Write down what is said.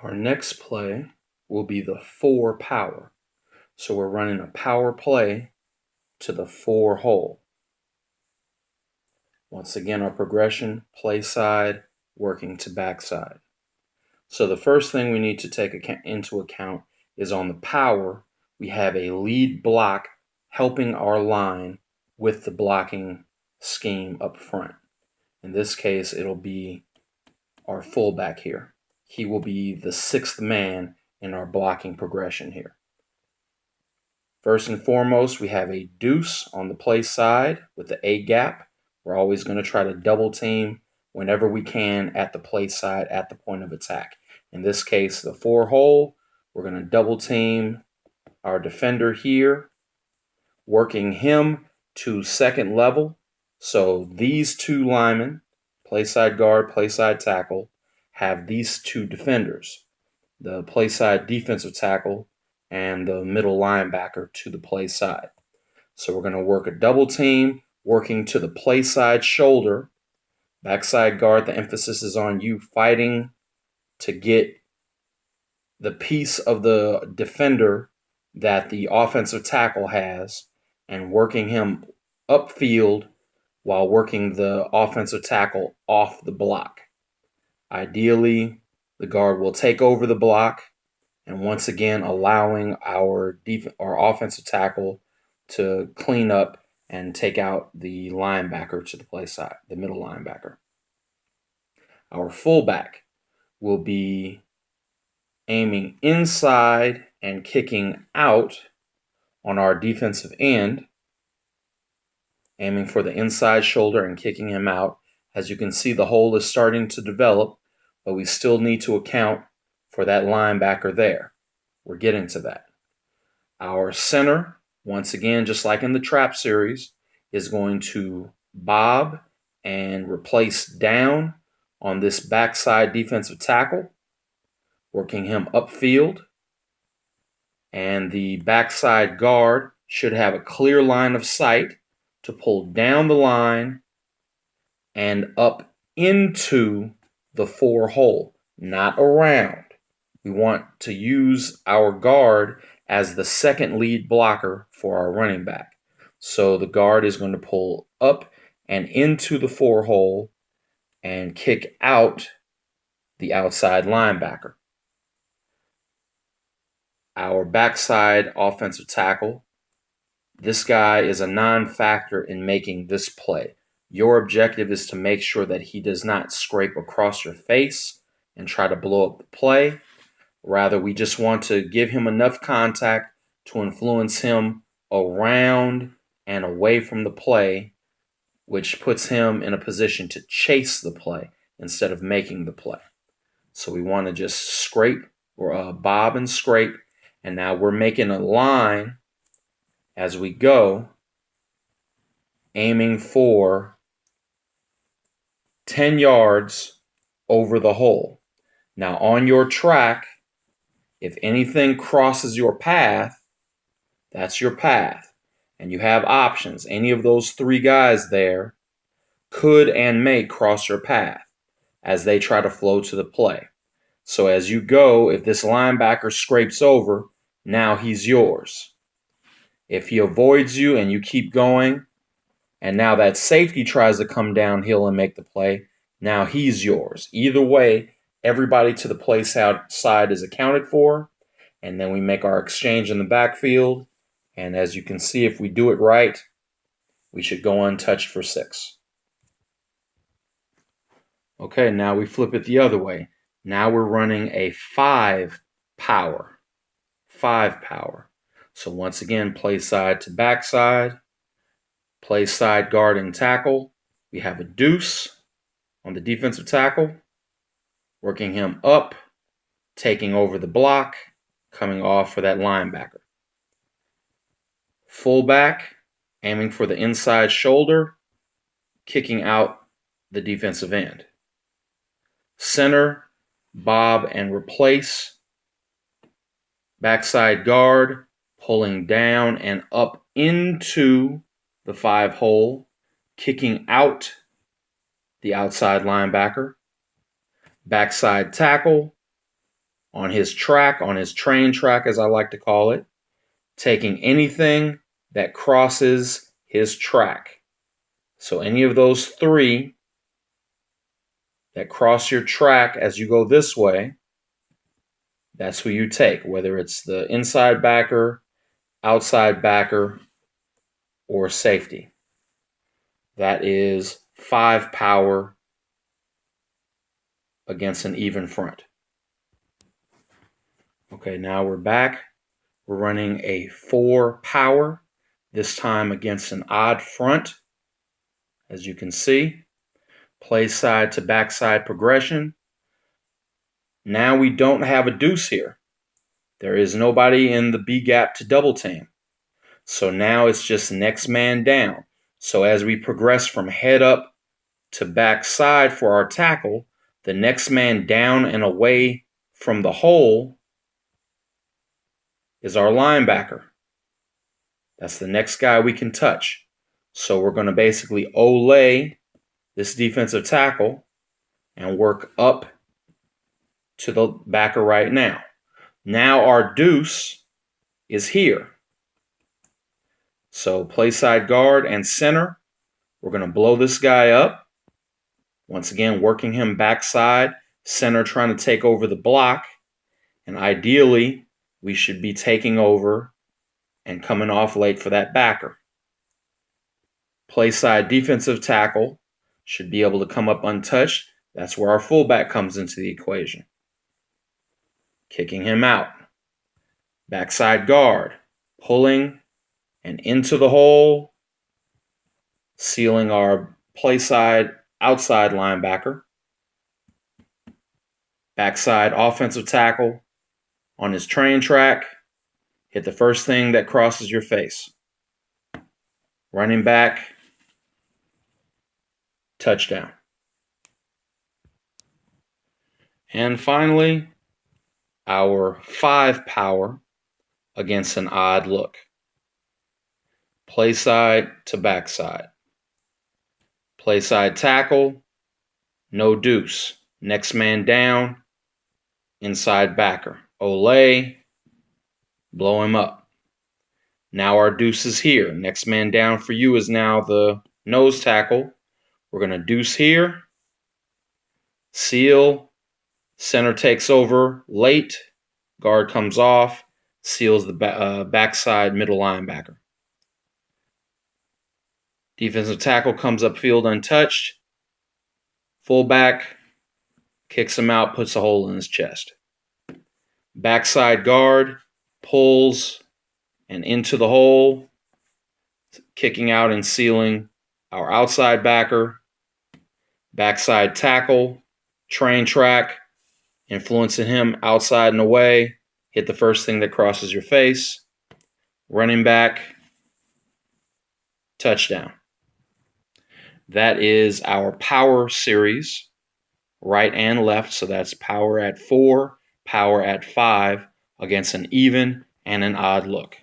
Our next play will be the 4 power. So we're running a power play to the 4 hole. Once again, our progression, play side, working to backside. So the first thing we need to take into account is on the power, we have a lead block helping our line with the blocking scheme up front. In this case, it'll be our fullback here. He will be the 6th man in our blocking progression here. First and foremost, we have a deuce on the play side with the A gap. We're always going to try to double team whenever we can at the play side at the point of attack. In this case, the 4 hole, we're going to double team our defender here, working him to 2nd level. So these 2 linemen, play side guard, play side tackle, have these 2 defenders, the play side defensive tackle and the middle linebacker to the play side. So we're going to work a double team, working to the play side shoulder. Backside guard, the emphasis is on you fighting to get the piece of the defender that the offensive tackle has and working him upfield while working the offensive tackle off the block. Ideally, the guard will take over the block and once again allowing our offensive tackle to clean up and take out the linebacker to the play side, the middle linebacker. Our fullback will be aiming inside and kicking out on our defensive end, aiming for the inside shoulder and kicking him out. As you can see, the hole is starting to develop, but we still need to account for that linebacker there. We're getting to that. Our center, once again, just like in the trap series, is going to bob and replace down on this backside defensive tackle, working him upfield. And the backside guard should have a clear line of sight to pull down the line and up into the 4 hole, not around. We want to use our guard as the 2nd lead blocker for our running back. So the guard is going to pull up and into the 4 hole and kick out the outside linebacker. Our backside offensive tackle, this guy is a non-factor in making this play. Your objective is to make sure that he does not scrape across your face and try to blow up the play. Rather, we just want to give him enough contact to influence him around and away from the play, which puts him in a position to chase the play instead of making the play. So we want to just scrape or bob and scrape. And now we're making a line as we go, aiming for 10 yards over the hole. Now on your track, if anything crosses your path, that's your path. And you have options. Any of those 3 guys there could and may cross your path as they try to flow to the play. So as you go, if this linebacker scrapes over, now he's yours. If he avoids you and you keep going, and now that safety tries to come downhill and make the play, now he's yours. Either way, everybody to the play side is accounted for, and then we make our exchange in the backfield. And as you can see, if we do it right, we should go untouched for 6. Okay, now we flip it the other way. Now we're running a 5 power. 5 power. So once again, play side to backside, play side guard and tackle. We have a deuce on the defensive tackle, working him up, taking over the block, coming off for that linebacker. Fullback, aiming for the inside shoulder, kicking out the defensive end. Center, bob and replace. Backside guard, pulling down and up into the 5 hole, kicking out the outside linebacker. Backside tackle, on his track, on his train track, as I like to call it, taking anything that crosses his track. So any of those three that cross your track as you go this way, that's who you take, whether it's the inside backer, outside backer, or safety. That is 5 power against an even front. Okay, now we're back. We're running a 4 power, this time against an odd front. As you can see, play side to backside progression. Now we don't have a deuce here. There is nobody in the B gap to double team. So now it's just next man down. So as we progress from head up to backside for our tackle, the next man down and away from the hole is our linebacker. That's the next guy we can touch. So we're going to basically olay this defensive tackle and work up to the backer right now. Now our deuce is here. So play side guard and center. We're going to blow this guy up. Once again, working him backside, center trying to take over the block. And ideally, we should be taking over and coming off late for that backer. Play side defensive tackle should be able to come up untouched. That's where our fullback comes into the equation. Kicking him out. Backside guard, pulling and into the hole, sealing our play side outside linebacker. Backside offensive tackle on his train track. Hit the first thing that crosses your face. Running back, touchdown. And finally, our 5 power against an odd look. Play side to backside. Play side tackle, no deuce. Next man down, inside backer. Olay, blow him up. Now our deuce is here. Next man down for you is now the nose tackle. We're going to deuce here. Seal. Center takes over late. Guard comes off. Seals the backside middle linebacker. Defensive tackle comes upfield untouched. Fullback kicks him out, puts a hole in his chest. Backside guard pulls and into the hole, kicking out and sealing our outside backer. Backside tackle, train track, influencing him outside and away. Hit the first thing that crosses your face. Running back, touchdown. That is our power series, right and left. So that's power at 4, power at 5 against an even and an odd look.